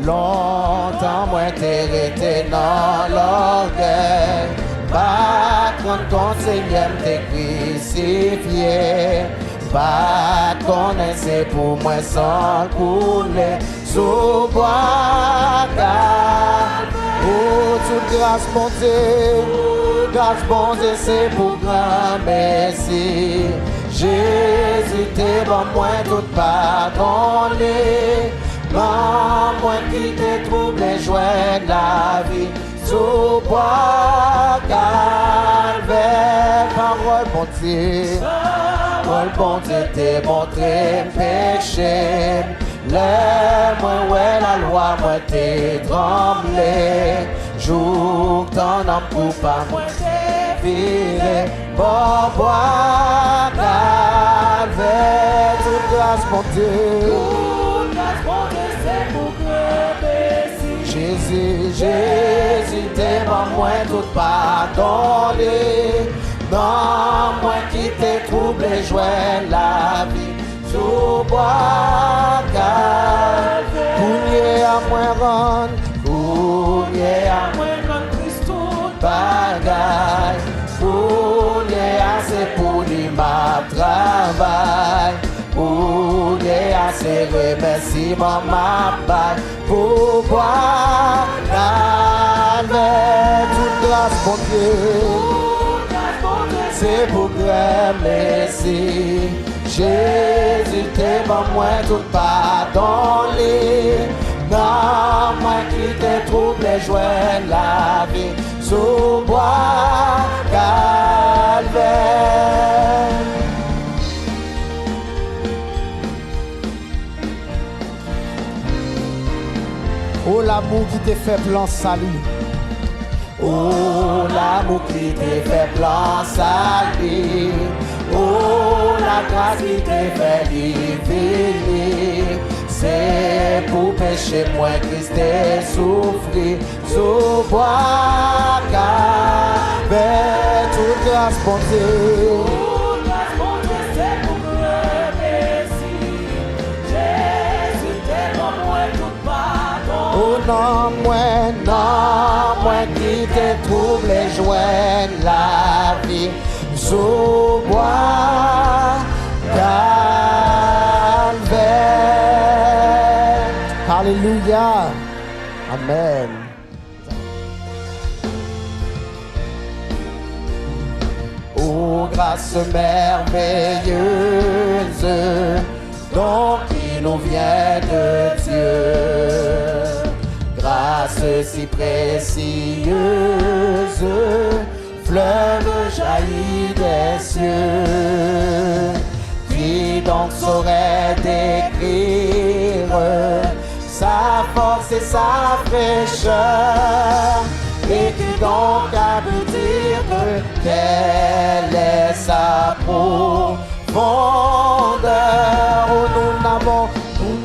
Longtemps moi t'ai resté dans l'orgueil. Pas quand ton Seigneur t'est crucifié. Pas connaissez pour moi sans couler. Sous bois oh, toute grâce bon Dieu, c'est pour grand merci. Jésus t'es bon moi tout pardonné. Non, moi qui t'ai troublé, joie de la vie. Sous bois calvaire, parole bon Dieu. Parole bon Dieu t'es montré péché. Lève-moi, ouais, la loi, moi t'es tremblé. Joue ton âme coupable, moi t'es viré. Bon bois calvaire, toute grâce mon Dieu. Toute grâce mon Dieu, c'est pour que Jésus, t'es bon, moi tout pardonné. Non, moi qui t'ai troublé, joie la vie. Sous bois calvaire, cougné à moi rendre, cougné à moi rendre Christ tout bagaille, cougné assez pour lui ma travail, cougné assez remerciement ma baille, pour bois calvaire, toute grâce mon Dieu, c'est pour grand merci. Jésus t'es bon moi tout pardonné. Non, moi qui t'ai troublé, joie la vie. Sous bois calvaire. Oh l'amour qui t'est fait plan salut. Oh l'amour qui t'est fait plan salut. Oh, la grâce qui t'est fait vivre, c'est pour pécher moi Christ est souffri, sous bois calvaire, toute grâce pour Dieu. Toute grâce pour Dieu, c'est pour remercier. Jésus t'es bon, moi tout pardon. Oh non, moi qui t'ai troublé, joie la vie. Sous bois calvaire. Alléluia. Amen. Oh grâce merveilleuse, don qui nous vient de Dieu. Grâce si précieuse, fleuve jaillit des cieux, qui donc saurait décrire sa force et sa fraîcheur, et qui donc a pu dire quelle est sa profondeur. Oh, nous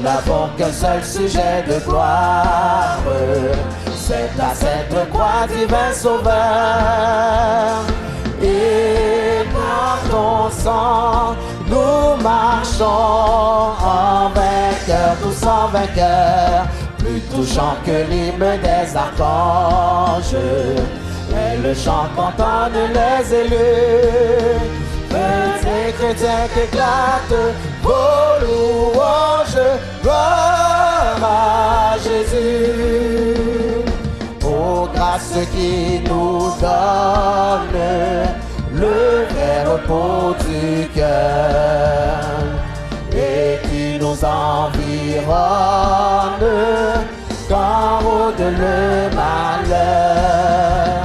n'avons qu'un seul sujet de gloire, c'est ta sainte croix, divin sauveur. Et par ton sang, nous marchons en vainqueur, tous en vainqueur, plus touchant que l'hymne des archanges, et le chant qu'entendent les élus. Petits chrétiens qu'éclatent vos louanges, gloire à Jésus. Oh grâce qui nous donne le vrai repos du cœur et qui nous environne quand rôde le malheur.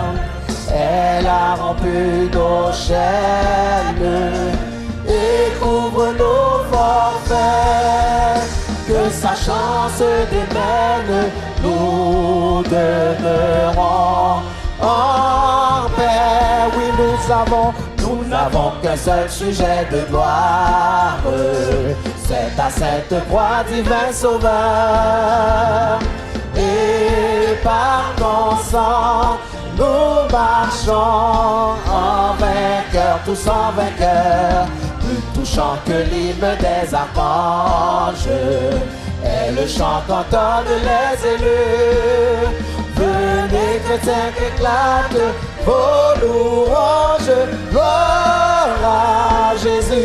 Elle a rompu nos chaînes et couvre nos forfaits. Que sa chance démène, nous demeurons en paix. Oui, nous n'avons qu'un seul sujet de gloire, c'est ta sainte croix, divin sauveur. Et par ton sang, nous marchons en vainqueur, tous en vainqueur, plus touchant que l'hymne des archanges, Et le chant qu'entendent les élus. Venez chrétiens qu'éclatent vos louanges, gloire à Jésus.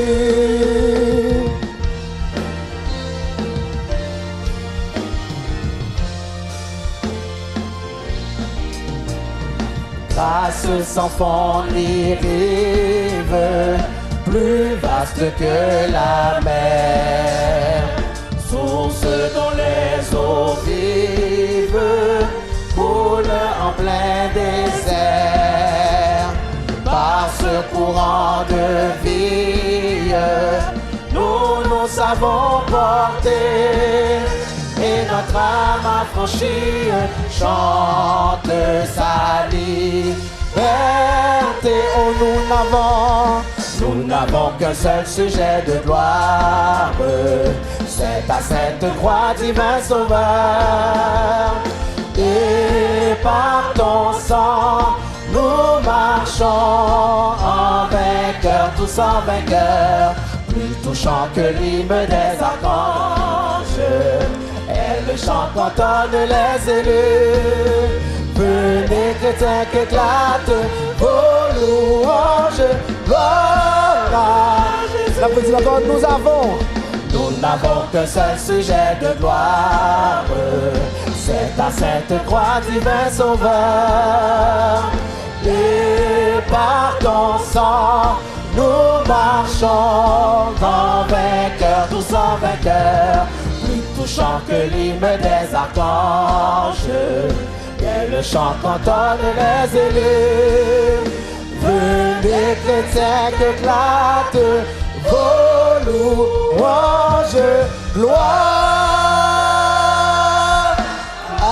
Grâce sans fond ni rive, plus vaste que la mer, source dont les eaux vives coulent en plein désert. Par ce courant de vie, nous savons porter, et notre âme affranchie chante sa liberté. Oh, nous n'avons qu'un seul sujet de gloire, c'est ta sainte croix, divin sauveur. Et par ton sang, nous marchons en vainqueur, tous en vainqueur, plus touchant que l'hymne des archanges. Et le chant qu'entendent les élus. Venez chrétiens qu'éclatent vos louanges, gloire à Jésus. La petite encore, nous n'avons qu'un seul sujet de gloire, c'est ta sainte croix, divin sauveur. Et par ton sang, nous marchons en vainqueur, tous en vainqueur, plus touchant que l'hymne des archanges. Et le chant qu'entendent les élus. Venez chrétiens qu'éclatent vos louanges, gloire à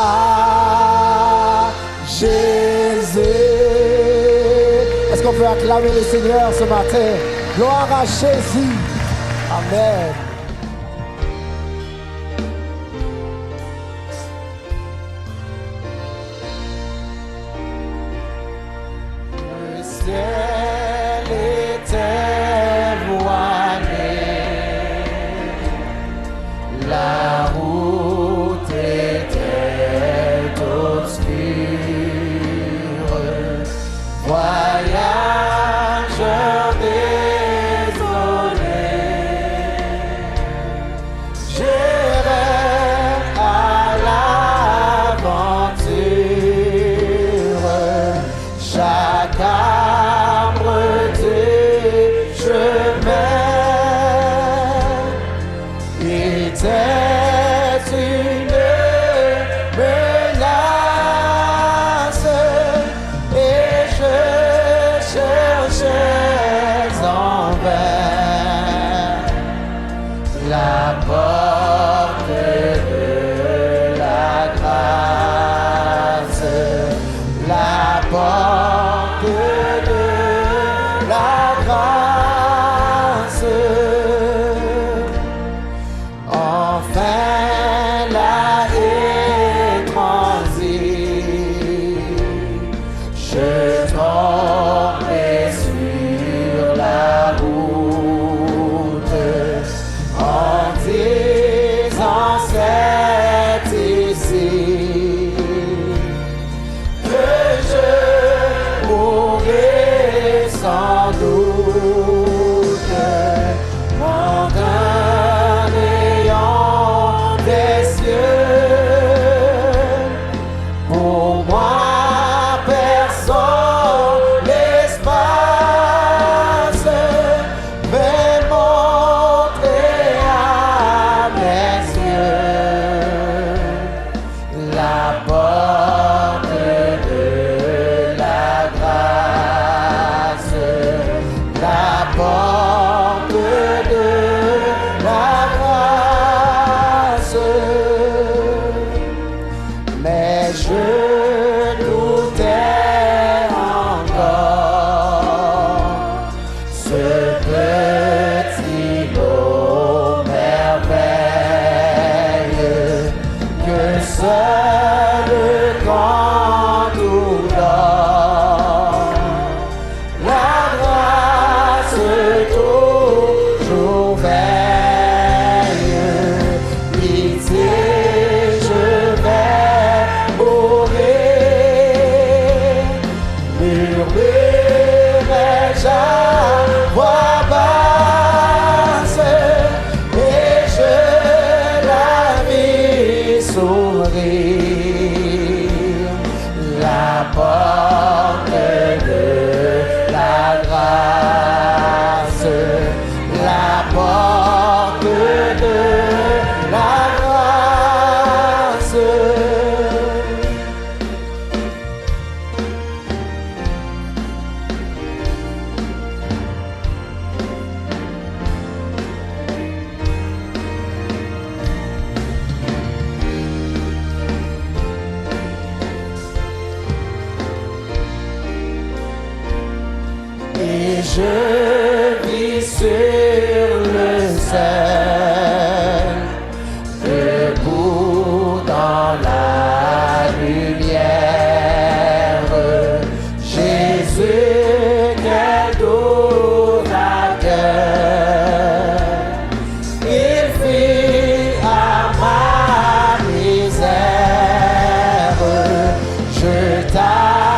Jésus. Est-ce qu'on peut acclamer le Seigneur ce matin? Gloire à Jésus. Amen. Le ciel était voilé, la route était obscure, voyageur désolé, ouvrir la porte de la grâce, la porte de la grâce. Et je vis sur le sel, debout dans la lumière. Jésus, quel doux accueil il fit à ma misère. Je t'attendais,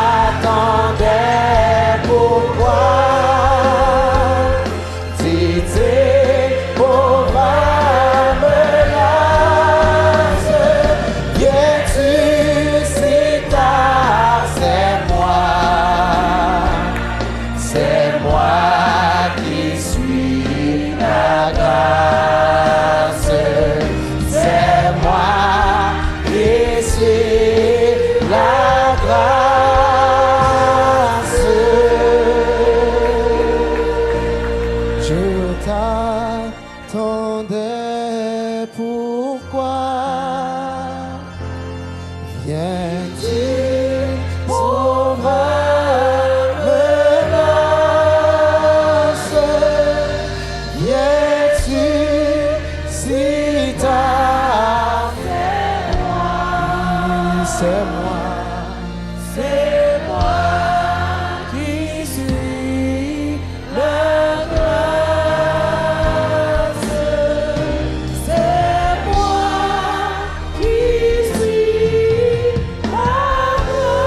pourquoi? T'attendais, pourquoi viens-tu sauver menace? Viens-tu si tard? C'est moi, c'est moi qui suis la grâce. C'est moi qui suis la grâce.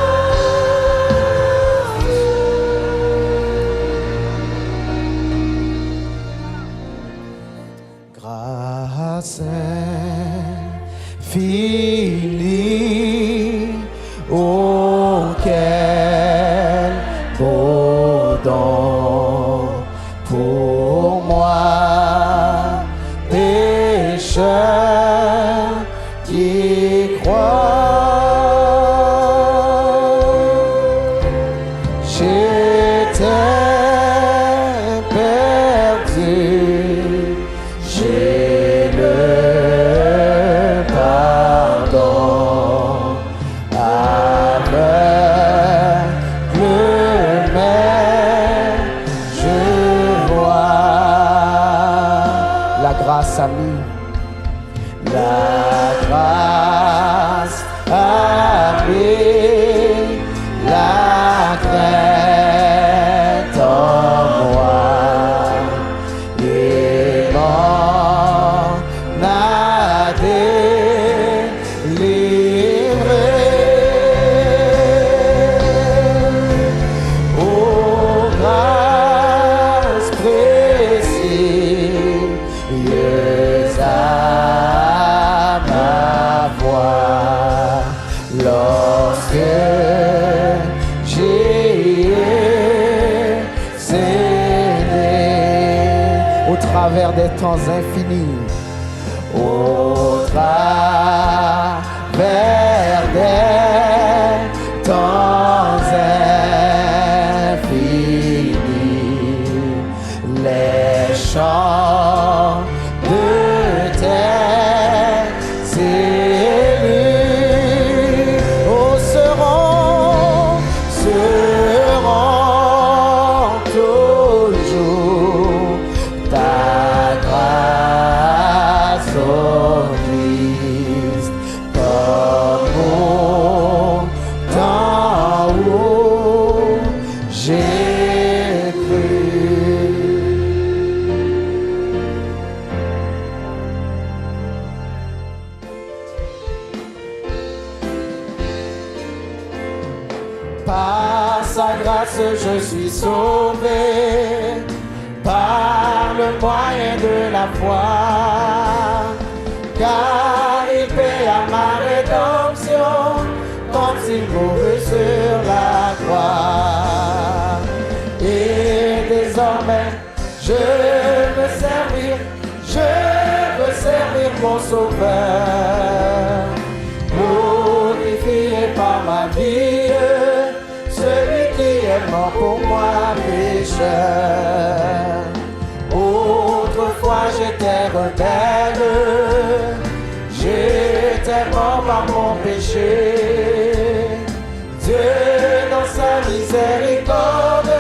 Grâce infinie, oh quel beau don pour moi, pécheur qui croit. J'étais perdu, j'ai le pardon, aveugle mais je vois. La grâce a mis, la grâce a mis la crainte en moi et m'en a délivré. Oh grâce précieuse à ma voix, lorsque j'ai cédé au travers des temps infinis, au travers des temps infinis, les chants de tes élus, oh, seront toujours ta grâce, oh Christ, comme au temps où j'ai cru. Par sa grâce je suis sauvé, par le moyen de la foi, car il participé à ma rédemption, comme s'il mourut sur la croix. Et désormais, je veux servir mon Sauveur, glorifié par ma vie, celui qui est mort pour moi, pécheur. Autrefois j'étais rebelle, j'étais mort par mon péché. Dieu dans sa miséricorde,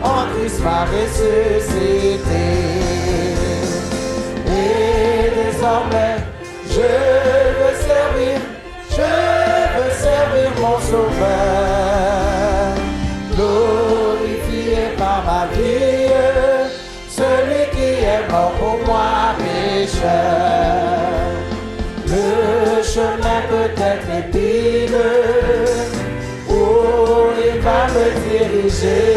en Christ m'a ressuscité. Et désormais, je veux servir mon Sauveur, glorifié par ma vie, celui qui est mort pour moi, pécheur. Le chemin peut être épineux, où il va me diriger,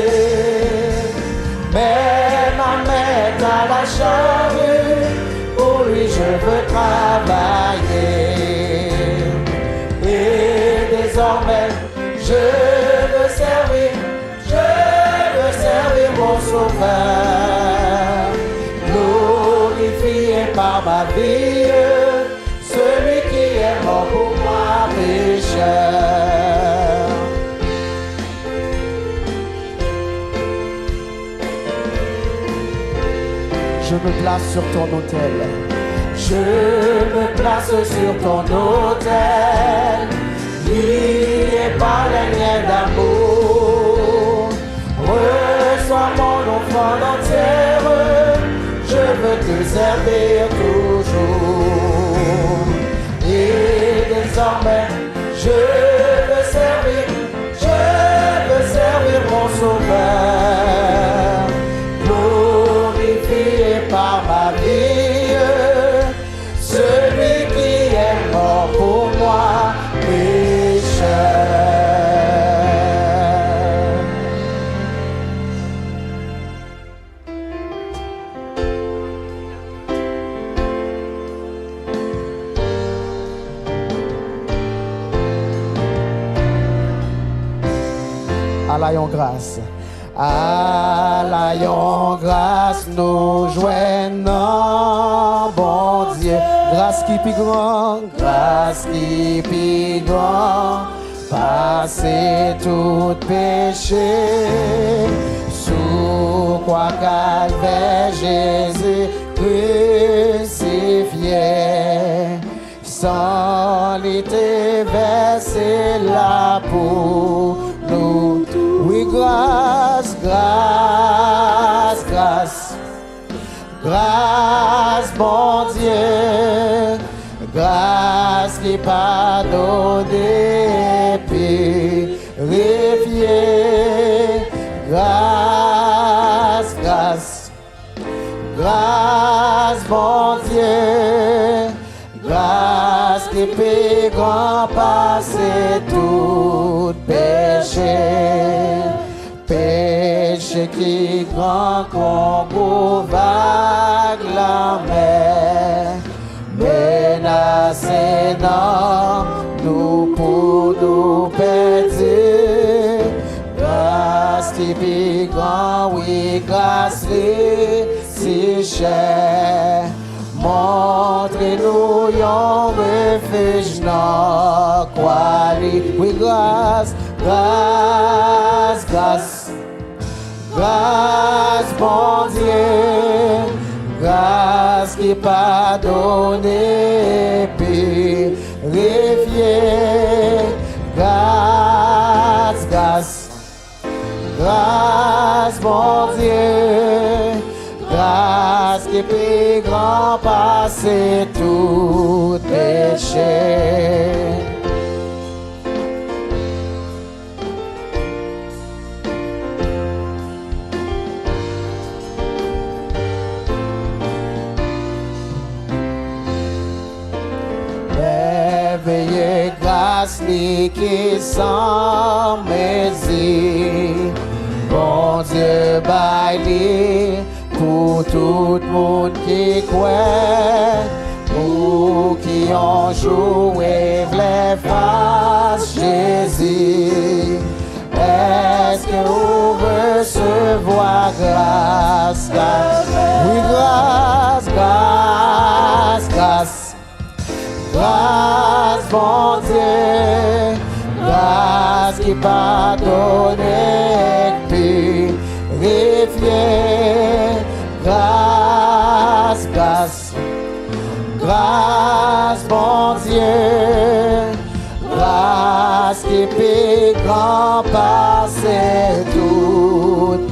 mais ma main est à la charrue, pour lui je veux travailler. Et désormais, je veux servir mon Sauveur, glorifié par ma vie, celui qui est mort pour moi, pécheur. Je me place sur ton autel. Je me place sur ton autel, lié par les liens d'amour. Reçois mon offrande entière, je veux te servir toujours. Et désormais, je veux servir mon Sauveur, glorifié par ma vie, celui qui est mort pour moi, pécheur. Allayons grâce. Allayons grâce, nous joignons, bon Dieu. Grâce qui plus grand, passer tout péché. Sous croix calvaire, Jésus crucifié. Sans l'été versé là pour nous. Oui, grâce, mon Dieu, grâce qui pardonne et purifie, grâce, mon Dieu, grâce qui peut grand passer tout péché. Péché qui grand comme vague la mer, menacé non, nous pour nous perdre. Grâce qui plus grand, oui, grâce si chère. Montrez-nous un refuge, non, quoi, oui, grâce, mon Dieu, grâce qui pardonne et purifie, grâce, mon Dieu, grâce qui peut grand passer tout péché. Veillez grâce qui sans mesure, bon Dieu baille pour tout le monde qui croit, pour Ou qui ont joué les faces Jésus. Est-ce que vous recevoir grâce, grâce, oui grâce, grâce, grâce, grâce bon Dieu, grâce qui pardonne et purifie, grâce, grâce, grâce bon Dieu, grâce qui peut grand passer toute